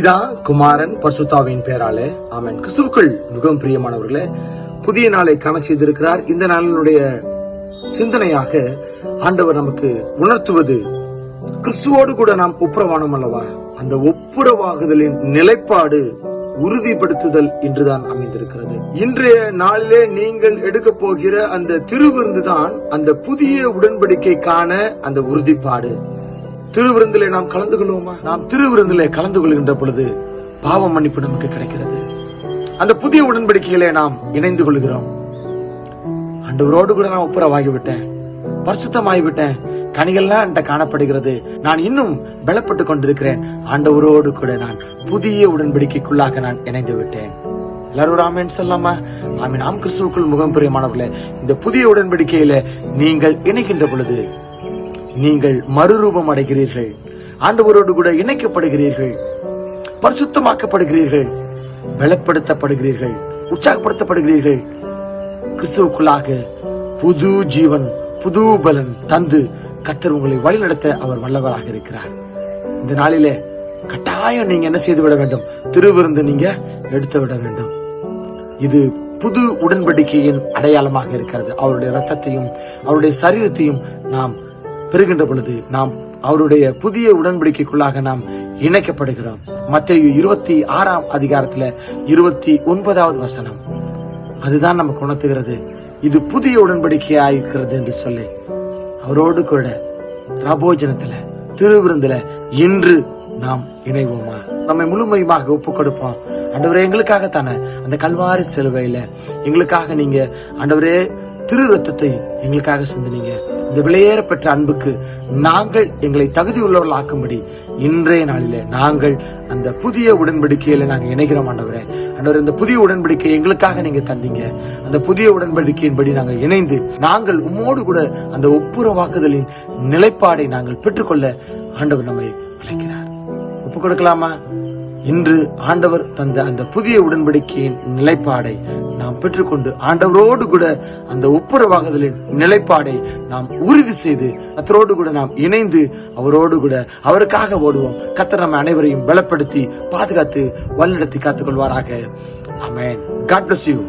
பிதா, குமாரன், பரிசுத்தாவின் பெயராலே ஆமென். கிறிஸ்துவுக்குள் மிகவும் பிரியமானவர்களே, புதிய நாளை காண செய்திருக்கிறார். இந்த நாளினுடைய சிந்தனையாக ஆண்டவர் நமக்கு உணர்த்துவது, கிறிஸ்துவோடு கூட நாம் ஒப்புரவானோம் அல்லவா, அந்த ஒப்புரவாகுதலின் நிலைப்பாடு உறுதிப்படுத்துதல் என்றுதான் அமைந்திருக்கிறது. இன்றைய நாளிலே நீங்கள் எடுக்க போகிற அந்த திருவிருந்து தான் அந்த புதிய உடன்படிக்கைக்கான அந்த உறுதிப்பாடு. திருவிருந்திலே நாம் கலந்து கொள்வோமா? நாம் திருவிருந்திலே கலந்து கொள்கின்ற பொழுது பாவ மன்னிப்பு நமக்கு கிடைக்கிறது. அந்த புதிய உடன்படிக்கையிலே நாம் இணைந்து கொள்கிறோம். ஆண்டவரோடு கூட நான் ஒப்புரவாகிவிட்டேன், பரிசுத்தமாகிவிட்டேன், கனிகள்லாம் என்கிட்ட காணப்படுகிறது, நான் இன்னும் பலப்பட்டு கொண்டிருக்கிறேன். ஆண்டவரோடு கூட நான் புதிய உடன்படிக்கைக்குள்ளாக நான் இணைந்து விட்டேன். எல்லாரும் ஆமென் சொல்லாமா? ஆமென். நாம் கிறிஸ்துவுக்குள் முகம் பிரியமானவர்களே, இந்த புதிய உடன்படிக்கையில நீங்கள் இணைக்கின்ற பொழுது நீங்கள் மறுரூபம் அடைகிறீர்கள், ஆண்டவரோடு கூட இணைக்கப்படுகிறீர்கள், பரிசுத்தமாக்கப்படுகிறீர்கள், பலப்படுத்தப்படுகிறீர்கள், உற்சாகப்படுத்தப்படுகிறீர்கள். கிறிஸ்துவுக்குள்ளாக புது ஜீவன், புது பலன் தந்து கர்த்தர் உங்களை வழிநடத்த அவர் வல்லவராக இருக்கிறார். இந்த நாளிலே கட்டாயம் நீங்க என்ன செய்து விட வேண்டும்? திருவிருந்து நீங்க எடுத்து விட வேண்டும். இது புது உடன்படிக்கையின் அடையாளமாக இருக்கிறது. அவருடைய ரத்தத்தையும் அவருடைய சரீரத்தையும் நாம் பெறுகின்ற பொழுது நாம் அவருடைய புதிய உடன்படிக்கைக்குள்ளாக நாம் இணைக்கப்படுகிறோம். மத்தேயு 26ஆம் அதிகாரத்துல 29வது வசனம் அதுதான் நமக்கு உணர்த்துகிறது, இது புதிய உடன்படிக்கையாயிருக்கிறது என்று சொல்லி. அவரோடு கூட ரபோஜனத்துல, திருவிருந்துல இன்று நாம் இணைவோமா? நம்மை முழுமையாக ஒப்பு கொடுப்போம். ஆண்டவரே, எங்களுக்காகத்தானே அந்த கல்வாரி சிலுவையில எங்களுக்காக நீங்க ஆண்டவரே திரு ரத்தத்தை எங்களுக்காக சிந்தினீங்க. இந்த விலையேற பெற்ற அன்புக்கு நாங்கள் எங்களை தகுதி உள்ளவர்கள் ஆக்கும்படி இன்றைய நாளிலே நாங்கள் அந்த புதிய உடன்படிக்கையில நாங்க இணைகிறோம். ஆண்டவரே, ஆண்டவர், இந்த புதிய உடன்படிக்கை எங்களுக்காக நீங்க தந்தீங்க. அந்த புதிய உடன்படிக்கையின்படி நாங்கள் இணைந்து நாங்கள் உம்மோடு கூட அந்த ஒப்புரவாக்குதலின் நிலைப்பாடை நாங்கள் பெற்றுக்கொள்ள ஆண்டவர் நம்மை அழைக்கிறார். ஒப்பு கொடுக்கலாமா? இன்று ஆண்டவர் தந்த அந்த புதிய உடன்படிக்கையின் நிலைப்பாடை நாம் பெற்றுக்கொண்டு ஆண்டவரோடு கூட அந்த ஒப்புரவாகுதலின் நிலைப்பாடை நாம் உறுதி செய்து கர்த்தரோடு கூட நாம் இணைந்து அவரோடு கூட அவருக்காக ஓடுவோம். கர்த்தர் நம்ம அனைவரையும் பலப்படுத்தி பாதுகாத்து வழிநடத்தி காத்துக் கொள்வாராக. ஆமென். God bless you.